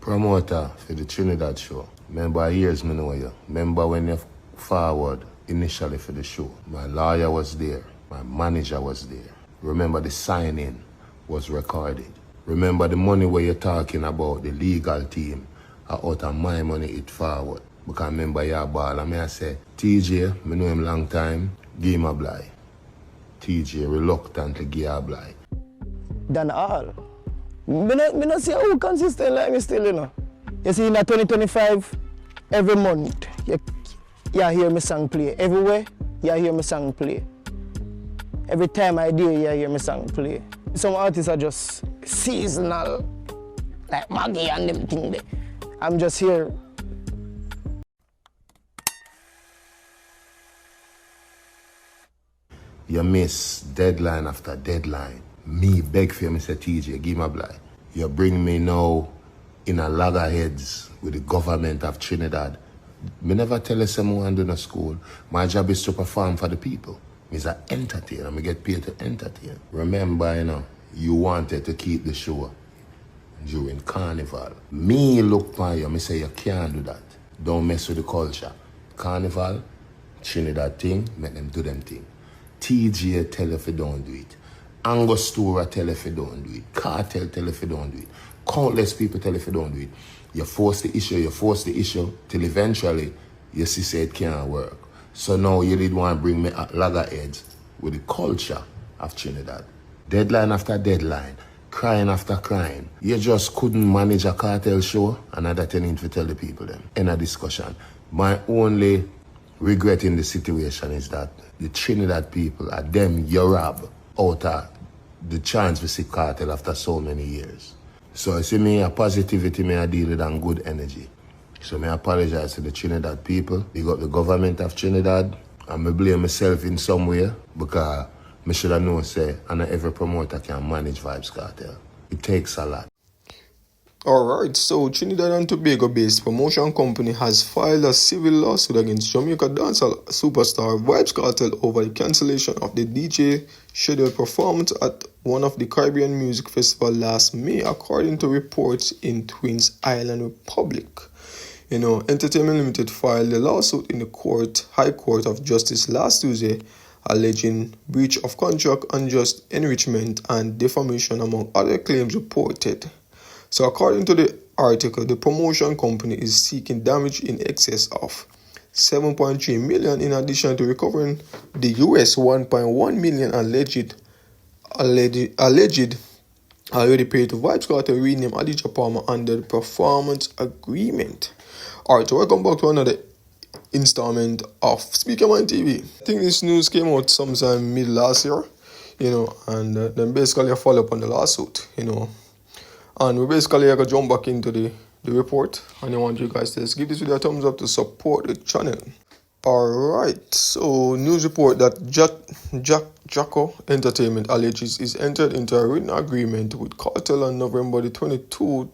Promoter for the Trinidad show. Remember years me know you. Remember when you forward initially for the show. My lawyer was there. My manager was there. Remember the signing was recorded. Remember the money where you're talking about, the legal team, out of my money it forward. Because remember your ball and I say, TJ, me know him long time, give him a blind. TJ reluctantly give a blind. Dancehall. Me not see how consistent like me still, you know. You see in 2025, every month, you hear me song play. Everywhere, you hear me song play. Every time I do, you hear me song play. Some artists are just seasonal, like Maggie and them thing there. I'm just here. You miss deadline after deadline. Me beg for you, Mr. TJ, give me a blind. You bring me now in a loggerheads with the government of Trinidad. Me never tell you someone do no school. My job is to perform for the people. Me's an entertainer. Me get paid to entertain. Remember, you know, you wanted to keep the show during Carnival. Me look for you, me say you can't do that. Don't mess with the culture. Carnival, Trinidad thing, make them do them thing. TJ tell you if you don't do it. Angostura tell you if you don't do it. Kartel tell you if you don't do it. Countless people tell you if you don't do it. You force the issue, till eventually you see say it can't work. So now you did want to bring me at loggerheads with the culture of Trinidad. Deadline after deadline, crying after crying. You just couldn't manage a cartel show, and that's what you need to tell the people then. In a discussion. My only regret in the situation is that the Trinidad people are them you rob out of the chance to see cartel after so many years. So you see me, a positivity me I deal with and good energy. So I apologize to the Trinidad people. Big up the government of Trinidad. And I blame myself in some way because I should have known say and every promoter can manage Vybz Kartel. It takes a lot. Alright, so Trinidad and Tobago-based promotion company has filed a civil lawsuit against Jamaica dancehall superstar Vybz Kartel over the cancellation of the DJ scheduled performance at one of the Caribbean Music Festival last May, according to reports in Twins Island Republic. Entertainment Limited filed the lawsuit in the High Court of Justice last Tuesday, alleging breach of contract, unjust enrichment, and defamation, among other claims reported. So according to the article, the promotion company is seeking damage in excess of $7.3 million in addition to recovering the US $1.1 million alleged already paid to Vybz Kartel rename Adidja Palmer under the performance agreement. Alright, so welcome back to another installment of Speaker Man TV. I think this news came out sometime mid last year, and then basically I follow up on the lawsuit, And we basically going to jump back into the report, and I want you guys to just give this video a thumbs up to support the channel. Alright, so news report that Jacko Entertainment alleges is entered into a written agreement with Kartel on November the 22,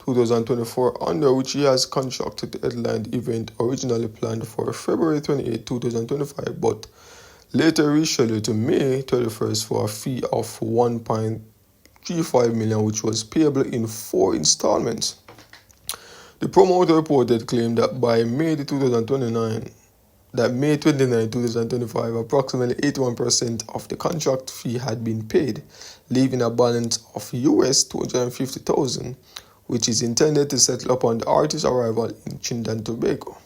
2024, under which he has contracted to headline the event originally planned for February 28, 2025, but later rescheduled to May 31st for a fee of $1.35 million, which was payable in 4 installments. The promoter reported claimed that by May 29, 2025, approximately 81% of the contract fee had been paid, leaving a balance of US $250,000, which is intended to settle upon the artist's arrival in Trinidad and Tobago.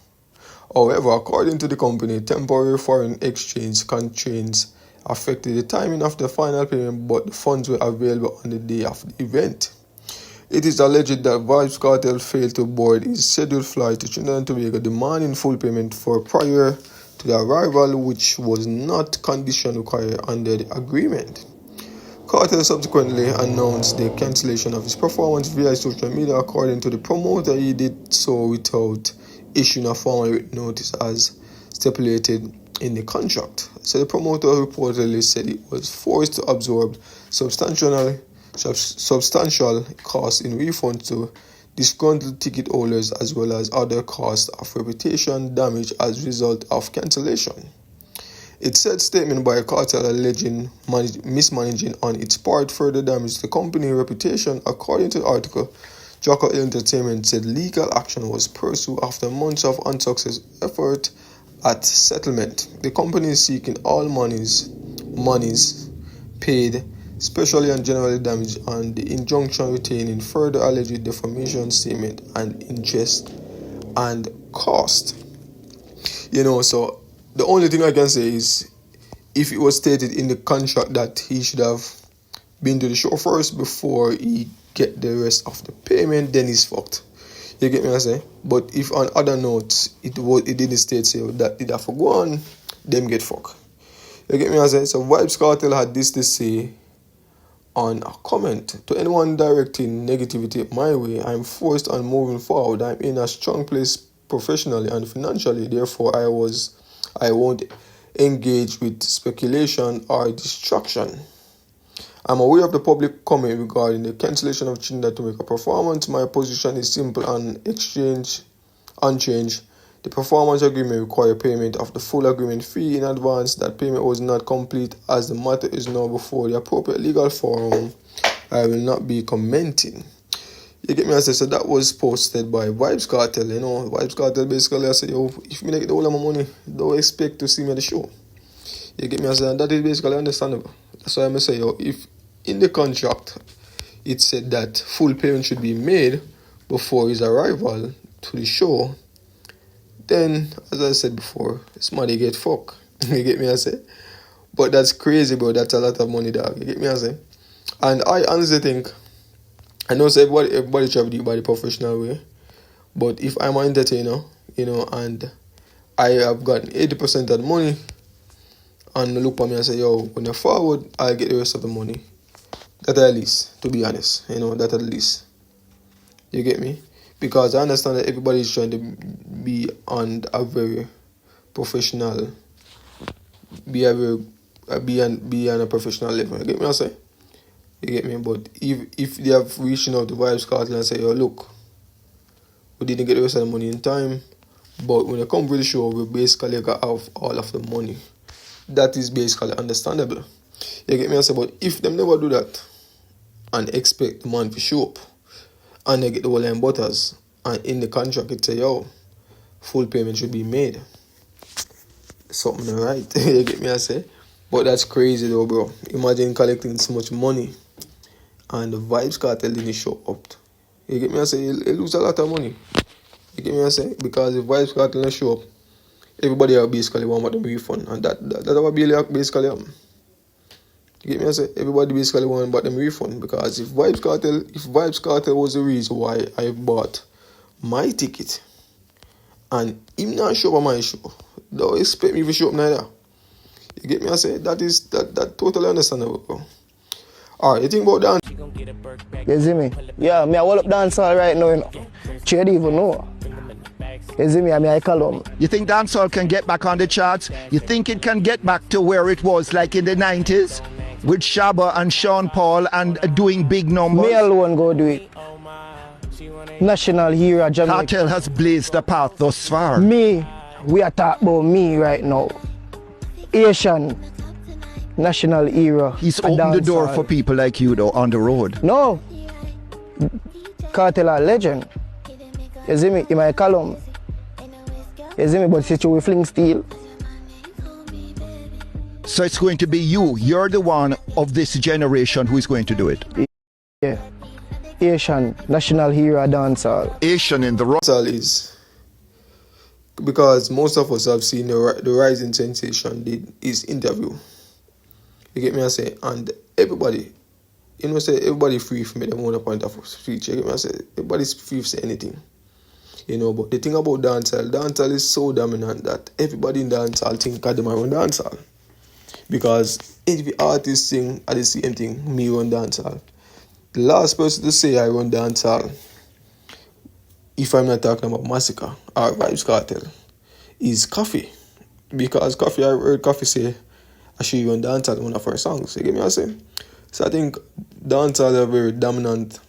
However, according to the company, temporary foreign exchange constraints affected the timing of the final payment, but the funds were available on the day of the event. It is alleged that Vybz Kartel failed to board his scheduled flight to Trinidad and Tobago, demanding full payment for prior to the arrival, which was not condition required under the agreement. Kartel subsequently announced the cancellation of his performance via social media. According to the promoter, he did so without issuing a formal written notice as stipulated in the contract. So the promoter reportedly said it was forced to absorb substantial costs in refunds to disgruntled ticket holders, as well as other costs of reputation damage as a result of cancellation. It said statement by a Kartel alleging mismanaging on its part further damaged the company's reputation. According to the article, Jocko Entertainment said legal action was pursued after months of unsuccessful effort at settlement. The company is seeking all monies paid, especially on general damage, and the injunction retaining further alleged defamation statement and interest and cost. So the only thing I can say is, if it was stated in the contract that he should have been to the show first before he get the rest of the payment, then he's fucked. You get me I say? But if on other notes it didn't state so that did have to go on, them get fucked. You get me I say? So Vybz Kartel had this to say on a comment: to anyone directing negativity my way, I'm forced on moving forward. I'm in a strong place professionally and financially, therefore I won't engage with speculation or distraction. I'm aware of the public comment regarding the cancellation of Trinidad to make a performance. My position is simple and unchanged. The performance agreement requires payment of the full agreement fee in advance. That payment was not complete, as the matter is now before the appropriate legal forum. I will not be commenting. You get me? I say, so that was posted by Vybz Kartel. Vybz Kartel basically I say, yo, if me get the whole of my money, don't expect to see me at the show. You get me? I say, and that is basically understandable. That's why I say, yo, if in the contract it said that full payment should be made before his arrival to the show, then, as I said before, somebody get fucked. You get me? I say, but that's crazy, bro. That's a lot of money, dog. You get me? I say, and I honestly think, I know say everybody try to do it by the professional way, but if I'm an entertainer, and I have gotten 80% of the money, and look at me and say, yo, when you're forward, I'll get the rest of the money. That at least, to be honest, that at least. You get me? Because I understand that everybody is trying to be on a very professional, be on a professional level. You get me? I say, you get me? But if they have reaching out to Vybz Kartel and say, yo, look, we didn't get the rest of the money in time, but when they come to the show, we basically got off all of the money. That is basically understandable. You get me? I say, but if them never do that and expect the man to show up and they get the whole line butters, and in the contract it say, yo, full payment should be made, something right. You get me? I say, but that's crazy though, bro. Imagine collecting so much money and the Vybz Kartel didn't show up. You get me? I say, you lose a lot of money. You get me? I say, because if Vybz Kartel didn't show up, everybody are basically want them refund, and that what basically happen. You get me? I say, everybody basically want about them refund, because if Vybz Kartel was the reason why I bought my ticket and him not show up on my show, don't expect me to show up neither. You get me? I say, that totally understandable, bro. Alright, you think about that? You see me? Yeah, me I hold up dancehall right now, Chad even know. You see me? I call him. You think dancehall can get back on the charts? You think it can get back to where it was like in the 90s? With Shabba and Sean Paul and doing big numbers? Me alone go do it. National hero Jamaica. Kartel has blazed the path thus far. We are talking about me right now. Asian national hero. He's opened the door for people like you though on the road. No. Kartel a legend. You see me? In my column. You see me? But since we fling steel. So it's going to be you. You're the one of this generation who is going to do it. Yeah. Asian national hero dancehall. Asian in the dancehall is, because most of us have seen the rising sensation did his interview. You get me? I say, and everybody, say everybody free for me them own point of speech. You get me? I say, everybody's free to say anything. But the thing about dancehall is so dominant that everybody in dancehall think that they might run dancehall. Because if the artists sing at the same thing, me run dancehall. The last person to say I run dancehall, if I'm not talking about Massacre or Vybz Kartel, is Coffee. Because Coffee, I heard Coffee say, I should run dancehall in one of her songs. You get me? I say? So I think dancehall is a very dominant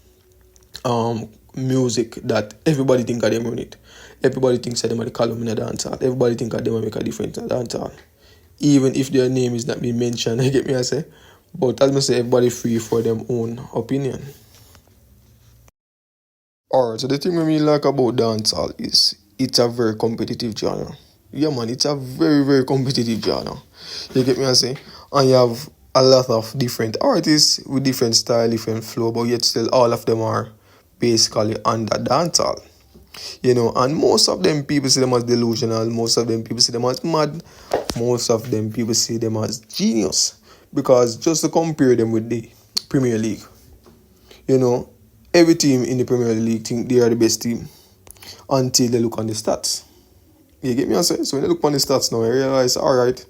music that everybody think of them run it. Everybody thinks that them are the column in a dancehall. Everybody think that them will make a difference in a dancehall. Even if their name is not being mentioned, you get me? I say? But as I say, everybody free for their own opinion. Alright, so the thing we mean like about dancehall is it's a very competitive genre. Yeah man, it's a very, very competitive genre. You get me I say? And you have a lot of different artists with different style, different flow, but yet still all of them are basically under dancehall. You know, and most of them people see them as delusional, most of them people see them as mad, most of them people see them as genius. Because just to compare them with the Premier League, you know, every team in the Premier League think they are the best team until they look on the stats. You get me I say? So when they look on the stats now, I realize, alright,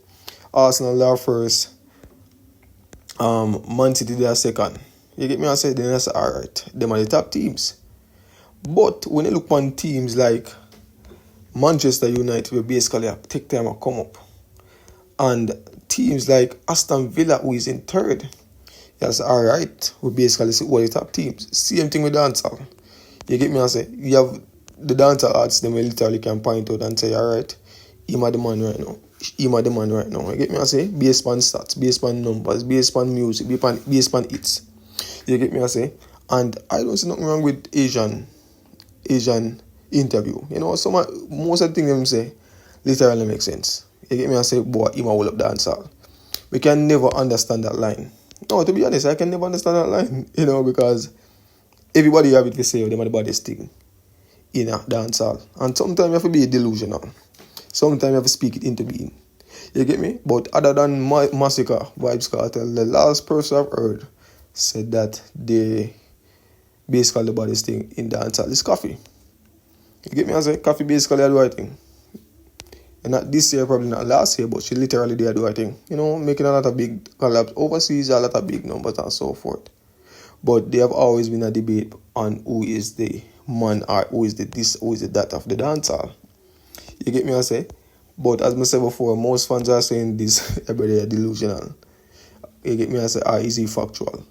Arsenal are first, Man City they are second. You get me I say? Then I say, alright, them are the top teams. But when you look on teams like Manchester United, we basically take time to come up. And teams like Aston Villa, who is in third, yes, alright, we basically see all the top teams. Same thing with dancehall. You get me I say? You have the dancehall artists, them literally can point out and say, alright, him are the man right now. Him are the man right now. You get me I say? Based on stats, based on numbers, based on music, based on hits. You get me I say? And I don't see nothing wrong with Asian interview. You know, most of the things them say literally make sense. You get me I say, boy, him a hold up dancehall. We can never understand that line. No, to be honest, I can never understand that line, you know, because everybody have it to say them are the baddest thing in a dancehall. And sometimes you have to be delusional. Sometimes you have to speak it into being. You get me? But other than Massacre, Vybz Kartel, the last person I've heard said that they basically the baddest thing in dancehall is Coffee. You get me? I say Coffee basically do the right thing. And not this year, probably not last year, but she literally did the right thing. You know, making a lot of big collabs overseas, a lot of big numbers and so forth. But there have always been a debate on who is the man or who is the this, who is the that of the dancehall. You get me? I say? But as I said before, most fans are saying this everybody are delusional. You get me? I say, is he factual?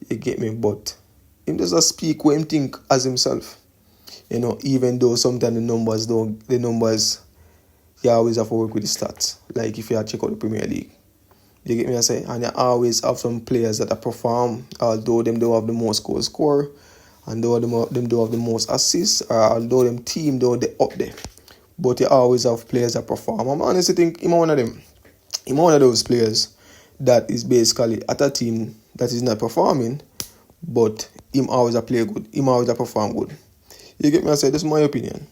You get me? But him doesn't speak what him think as himself. You know, even though sometimes the numbers, you always have to work with the stats. Like if you check out the Premier League. You get me I say? And you always have some players that perform, although them don't have the most goals score, and though them don't have the most assists, or although them team don't they up there. But you always have players that perform. I'm honestly think I'm one of them. I'm one of those players that is basically at a team that is not performing, but him always a play good. Him always a perform good. You get me? I say, this is my opinion.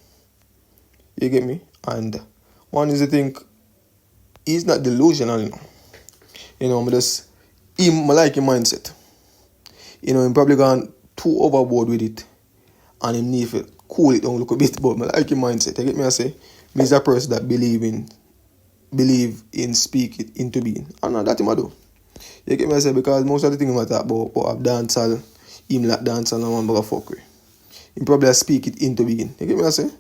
You get me? And one is to think he's not delusional, you know. You know, I like his mindset. You know, him probably gone too overboard with it. And him need to cool it down a little bit, but I like his mindset. You get me? I say, he's a person that believe in speak it into being. And that him I do. You get me? I say, because most of the things I talk about dancehall, him like dancehall and one bag of fuckery. He probably speak it into being. You get me? I say?